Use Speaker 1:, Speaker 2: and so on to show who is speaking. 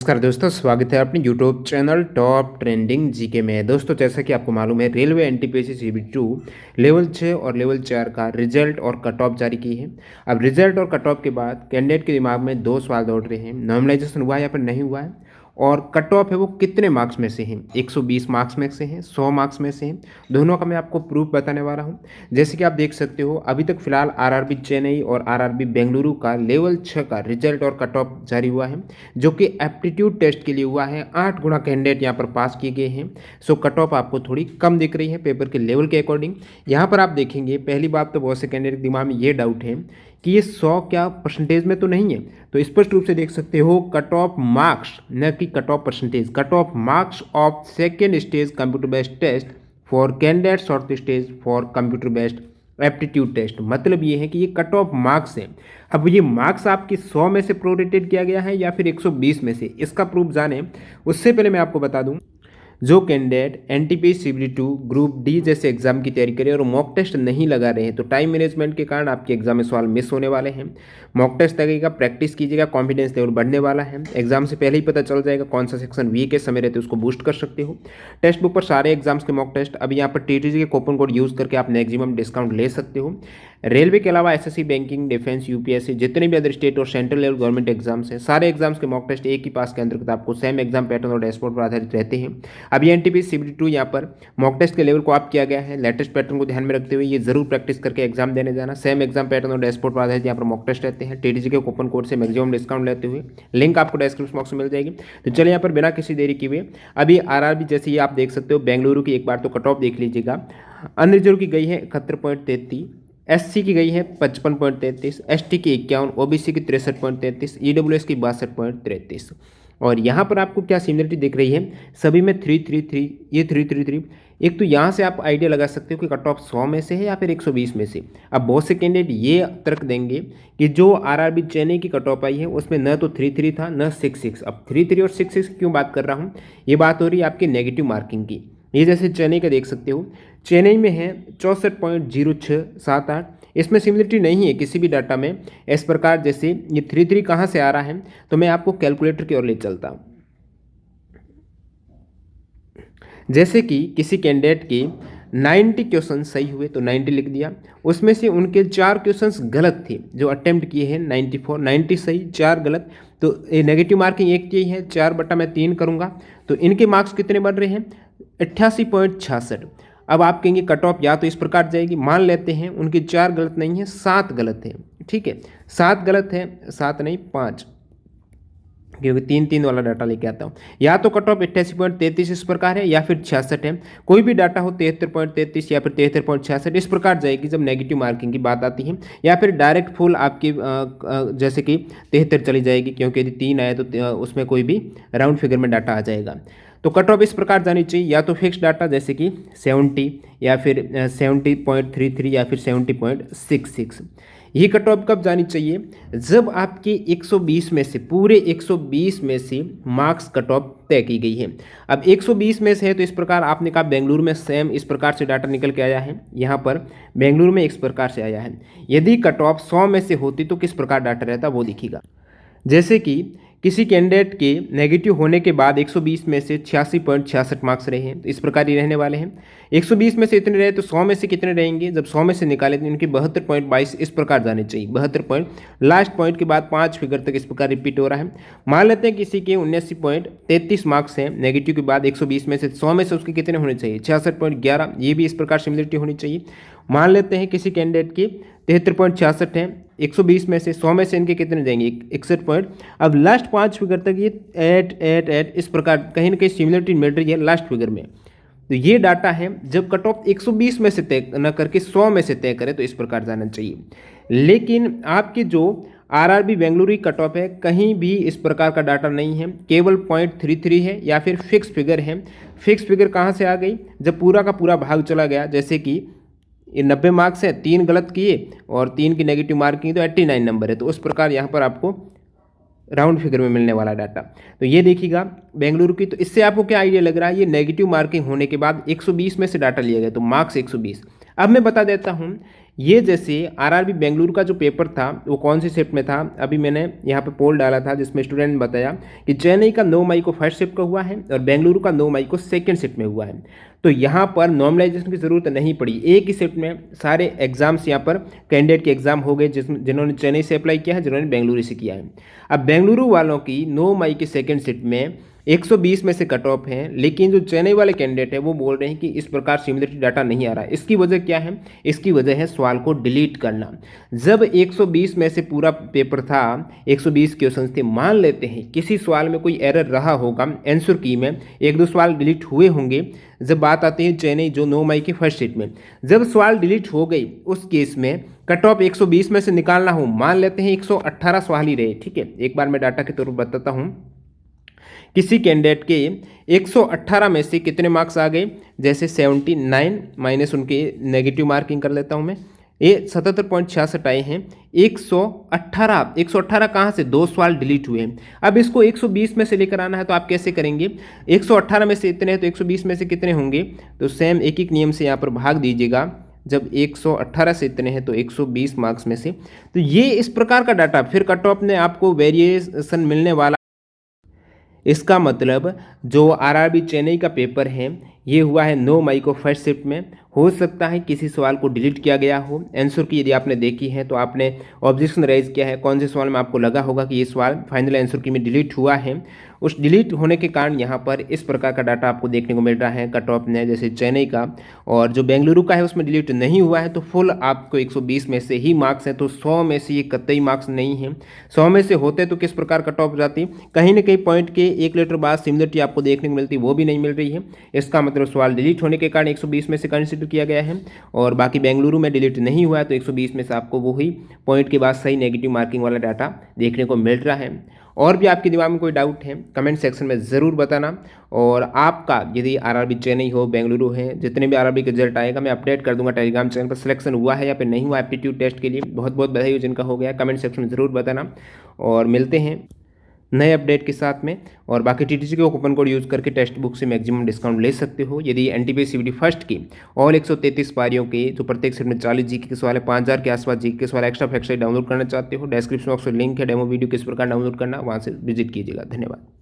Speaker 1: नमस्कार दोस्तों, स्वागत है अपने YouTube channel top trending GK में। दोस्तों, जैसा कि आपको मालूम है, रेलवे एनटीपीसी CB2 लेवल 6 और लेवल 4 का रिजल्ट और कट ऑफ जारी की है। अब रिजल्ट और कट ऑफ के बाद कैंडिडेट के दिमाग में दो सवाल दौड़ रहे हैं। नॉर्मलाइजेशन हुआ है या फिर नहीं हुआ है, और कट ऑफ है वो कितने मार्क्स में से हैं, 120 मार्क्स में से हैं, 100 मार्क्स में से हैं। दोनों का मैं आपको प्रूफ बताने वाला हूँ। जैसे कि आप देख सकते हो, अभी तक फिलहाल आरआरबी चेन्नई और आरआरबी बेंगलुरु का लेवल 6 का रिजल्ट और कट ऑफ जारी हुआ है, जो कि एप्टीट्यूड टेस्ट के लिए हुआ है। 8 गुना कैंडिडेट यहाँ पर पास किए गए हैं। सो कट ऑफ आपको थोड़ी कम दिख रही है पेपर के लेवल के अकॉर्डिंग। यहाँ पर आप देखेंगे, पहली बात तो बहुत से कैंडिडेट के दिमाग में ये डाउट है कि ये 100 क्या परसेंटेज में तो नहीं है। तो स्पष्ट रूप से देख सकते हो, कट ऑफ मार्क्स, न कि cut off percentage, cut off marks of second stage computer based test for candidate short stage for computer based aptitude test. मतलब ये है कि ये कट ऑफ मार्क्स है। अब ये मार्क्स आपकी 100 में से प्रोरेटेड किया गया है या फिर 120 में से, इसका प्रूफ जाने उससे पहले मैं आपको बता दूं, जो candidate NTPC CBD2 group D जैसे एग्जाम की तैयारी करें और मॉक टेस्ट नहीं लगा रहे हैं, तो टाइम मैनेजमेंट के कारण आपके एग्जाम में सवाल मिस होने वाले हैं। मॉक टेस्ट लगेगा, प्रैक्टिस कीजिएगा, कॉन्फिडेंस लेवल बढ़ने वाला है। एग्जाम से पहले ही पता चल जाएगा कौन सा सेक्शन वीक है, समय रहते उसको बूस्ट कर सकते हो। टेक्स्ट बुक पर सारे एग्जाम्स के मॉक टेस्ट, अभी यहाँ पर TTG के कूपन कोड यूज़ करके आप मैक्सिमम डिस्काउंट ले सकते हो। रेलवे के अलावा SSC, बैंकिंग, डिफेंस, UPSC, जितने भी अदर स्टेट और सेंट्रल लेवल गवर्नमेंट एग्जाम्स हैं, सारे एग्जाम्स के मॉक टेस्ट एक ही पास के अंतर्गत आपको सेम एग्जाम पैटर्न और डैशबोर्ड पर आधारित रहते हैं। अभी एनटीपीसी CBD2 यहाँ पर मॉक टेस्ट के लेवल को आप किया गया है। लेटेस्ट पैटर्न को ध्यान में रखते हुए ये जरूर प्रैक्टिस करके एग्जाम देने जाना। सेम एग्जाम पैटर्न और डैशबोर्ड पर आधारित यहाँ पर मॉक टेस्ट रहते हैं। TTG के कूपन कोड से मैक्सिमम डिस्काउंट लेते हुए लिंक आपको डिस्क्रिप्शन बॉक्स में मिल जाएगी। तो चलिए यहाँ पर बिना किसी देरी किए हुए अभी आरआरबी जैसे ये आप देख सकते हो, बेंगलुरु की एक बार तो कट ऑफ देख लीजिएगा। अनरिजर्व की गई है 71.33, SC की गई है 55.33, ST की 51, OBC की 63.33, EWS की 62.33। और यहाँ पर आपको क्या सिमिलरिटी दिख रही है, सभी में 333, ये 333। एक तो यहाँ से आप आइडिया लगा सकते हो कि कट ऑफ 100 में से है या फिर 120 में से। अब बहुत से कैंडिडेट ये तर्क देंगे कि जो आरआरबी चेन्नई की कट ऑफ आई है उसमें न तो 33 था न 66। अब 33 और 66 क्यों बात कर रहा हूँ, ये बात हो रही है आपकी नेगेटिव मार्किंग की। ये जैसे चेन्नई का देख सकते हो, चेन्नई में है 64.0678। इसमें सिमिलरिटी नहीं है किसी भी डाटा में। इस प्रकार जैसे ये 33 कहाँ से आ रहा है, तो मैं आपको कैलकुलेटर की ओर ले चलता हूँ। जैसे कि किसी कैंडिडेट के 90 क्वेश्चन सही हुए तो 90 लिख दिया, उसमें से उनके 4 क्वेश्चंस गलत थे जो अटेम्प्ट किए हैं, 94, 90 सही 4 गलत, तो ये नेगेटिव मार्किंग एक की है, 4/3 करूँगा तो इनके मार्क्स कितने बढ़ रहे हैं, 88.66। अब आप कहेंगे कट ऑफ या तो इस प्रकार जाएगी, मान लेते हैं उनके 4 गलत नहीं है, 7 गलत है। ठीक है, 7 गलत है, 7 नहीं 5, क्योंकि 3-3 वाला डाटा लेके आता हूँ। या तो कट ऑफ 88.33 इस प्रकार है या फिर 66 है। कोई भी डाटा हो 73.33 या फिर 73.66 इस प्रकार जाएगी जब नेगेटिव मार्किंग की बात आती है, या फिर डायरेक्ट फुल आपकी जैसे कि 73 चली जाएगी, क्योंकि यदि 3 आए तो उसमें कोई भी राउंड फिगर में डाटा आ जाएगा। तो कट ऑफ इस प्रकार जानी चाहिए, या तो फिक्स डाटा जैसे कि 70 या फिर 70.33 या फिर 70.66। ये कट ऑफ कब जानी चाहिए, जब आपके 120 में से, पूरे 120 में से मार्क्स कट ऑफ तय की गई है। अब 120 में से है तो इस प्रकार आपने कहा बेंगलुरु में सेम इस प्रकार से डाटा निकल के आया है, यहाँ पर बेंगलुरु में इस प्रकार से आया है। यदि कट ऑफ 100 में से होती तो किस प्रकार डाटा रहता वो दिखेगा। जैसे कि किसी कैंडिडेट के नेगेटिव होने के बाद 120 में से 86.66 मार्क्स रहे हैं, तो इस प्रकार ही रहने वाले हैं। 120 में से इतने रहे तो 100 में से कितने रहेंगे, जब 100 में से निकाले तो इनके 72.22 इस प्रकार जाने चाहिए। 72 पॉइंट, लास्ट पॉइंट के बाद 5 फिगर तक इस प्रकार रिपीट हो रहा है। मान लेते हैं किसी के 79.33 मार्क्स हैं नेगेटिव के बाद 120 में से, 100 में से उसके कितने होने चाहिए, 66.11। ये भी इस प्रकार सिमिलरिटी होनी चाहिए। मान लेते हैं किसी कैंडिडेट की 73.66 है, 120 में से 100 में से इनके कितने जाएंगे, 61 पॉइंट। अब लास्ट 5 फिगर तक ये 8 इस प्रकार कहीं ना कहीं सिमिलरिटी मिल रही है लास्ट फिगर में। तो ये डाटा है जब कट ऑफ 120 में से तय न करके 100 में से तय करें तो इस प्रकार जाना चाहिए। लेकिन आपकी जो आरआरबी बेंगलुरु की कट ऑफ है, कहीं भी इस प्रकार का डाटा नहीं है, केवल 0.33 है या फिर फिक्स फिगर है। फिक्स फिगर कहाँ से आ गई, जब पूरा का पूरा भाग चला गया, जैसे कि ये 90 मार्क्स है, 3 गलत किए और 3 की नेगेटिव मार्किंग तो 89 नंबर है, तो उस प्रकार यहाँ पर आपको राउंड फिगर में मिलने वाला डाटा। तो ये देखिएगा बेंगलुरु की। तो इससे आपको क्या आइडिया लग रहा है, ये नेगेटिव मार्किंग होने के बाद 120 में से डाटा लिया गया तो मार्क्स 120। अब मैं बता देता हूँ ये जैसे आरआरबी बेंगलुरु का जो पेपर था वो कौन सी शिफ्ट में था, अभी मैंने यहाँ पे पोल डाला था जिसमें स्टूडेंट ने बताया कि चेन्नई का 9 मई को फर्स्ट शिफ्ट का हुआ है और बेंगलुरु का 9 मई को सेकंड शिफ्ट में हुआ है। तो यहाँ पर नॉर्मलाइजेशन की ज़रूरत नहीं पड़ी, एक ही शिफ्ट में सारे एग्जाम्स यहाँ पर कैंडिडेट के एग्जाम हो गए जिन्होंने चेन्नई से अप्लाई किया है, जिन्होंने बेंगलुरु से किया है। अब बेंगलुरु वालों की 9 मई की सेकेंड शिफ्ट में 120 में से कट ऑफ है, लेकिन जो चेन्नई वाले कैंडिडेट है वो बोल रहे हैं कि इस प्रकार सिमिलरिटी डाटा नहीं आ रहा है। इसकी वजह क्या है? इसकी वजह है सवाल को डिलीट करना। जब 120 में से पूरा पेपर था, 120 क्वेश्चन थे, मान लेते हैं किसी सवाल में कोई एरर रहा होगा, आंसर की में एक दो सवाल डिलीट हुए होंगे। जब बात आती है चेन्नई जो 9 मई की फर्स्ट शीट में, जब सवाल डिलीट हो गई उस केस में कट ऑफ 120 में से निकालना हो, मान लेते हैं 118 सवाल ही रहे, ठीक है। एक बार मैं डाटा के तौर पर बताता हूँ। किसी कैंडिडेट के 118 में से कितने मार्क्स आ गए, जैसे 79 माइनस उनके नेगेटिव मार्किंग कर लेता हूं मैं, ये 77.66 आए हैं। 118 कहाँ से? दो सवाल डिलीट हुए हैं। अब इसको 120 में से लेकर आना है तो आप कैसे करेंगे? 118 में से इतने हैं तो 120 में से कितने होंगे? तो सेम एक एक नियम से यहाँ पर भाग दीजिएगा। जब 118 से इतने हैं तो 120 मार्क्स में से, तो ये इस प्रकार का डाटा फिर कट ऑफ ने आपको वेरिएशन मिलने वाला। इसका मतलब जो आरआरबी चेन्नई का पेपर है ये हुआ है 9 मई को फर्स्ट शिफ्ट में। हो सकता है किसी सवाल को डिलीट किया गया हो, आंसर की यदि आपने देखी है तो आपने ऑब्जेक्शन राइज किया है, कौन से सवाल में आपको लगा होगा कि ये सवाल फाइनल आंसर की में डिलीट हुआ है, उस डिलीट होने के कारण यहाँ पर इस प्रकार का डाटा आपको देखने को मिल रहा है कट ऑफ ने। जैसे चेन्नई का और जो बेंगलुरु का है उसमें डिलीट नहीं हुआ है तो फुल आपको 120 में से ही मार्क्स हैं, तो 100 में से ये कतई मार्क्स नहीं है। 100 में से होते तो किस प्रकार कट ऑफ जाती, कहीं ना कहीं पॉइंट के एक लेटर बाद सिमिलरिटी आपको देखने को मिलती, वो भी नहीं मिल रही है। इसका मतलब सवाल डिलीट होने के कारण 120 में से कंसिडर किया गया है और बाकी बेंगलुरु में डिलीट नहीं हुआ है तो 120 में से आपको वही पॉइंट के बाद सही नेगेटिव मार्किंग वाला डाटा देखने को मिल रहा है। और भी आपके दिमाग में कोई डाउट है कमेंट सेक्शन में ज़रूर बताना। और आपका यदि आरआरबी चेन्नई हो, बेंगलुरु है, जितने भी आरआरबी का रिजल्ट आएगा मैं अपडेट कर दूंगा टेलीग्राम चैनल पर। सिलेक्शन हुआ है या फिर नहीं हुआ एप्टीट्यूड टेस्ट के लिए, बहुत बहुत बधाई हो जिनका हो गया, कमेंट सेक्शन में ज़रूर बताना। और मिलते हैं नए अपडेट के साथ में। और बाकी टीटीसी के कूपन कोड यूज़ करके टेक्स्ट बुक से मैक्सिमम डिस्काउंट ले सकते हो। यदि एनटीपीसी सीबीटी फर्स्ट की ऑल 133 पारियों के जो प्रत्येक सेट में 40 जीके के सवाल है, 5000 के आसपास जीके के सवाल एक्स्ट्रा फैक्ट डाउनलोड करना चाहते हो, डिस्क्रिप्शन बॉक्स में लिंक है डेमो वीडियो किस प्रकार डाउनलोड करना, वहाँ से विजिट कीजिएगा। धन्यवाद।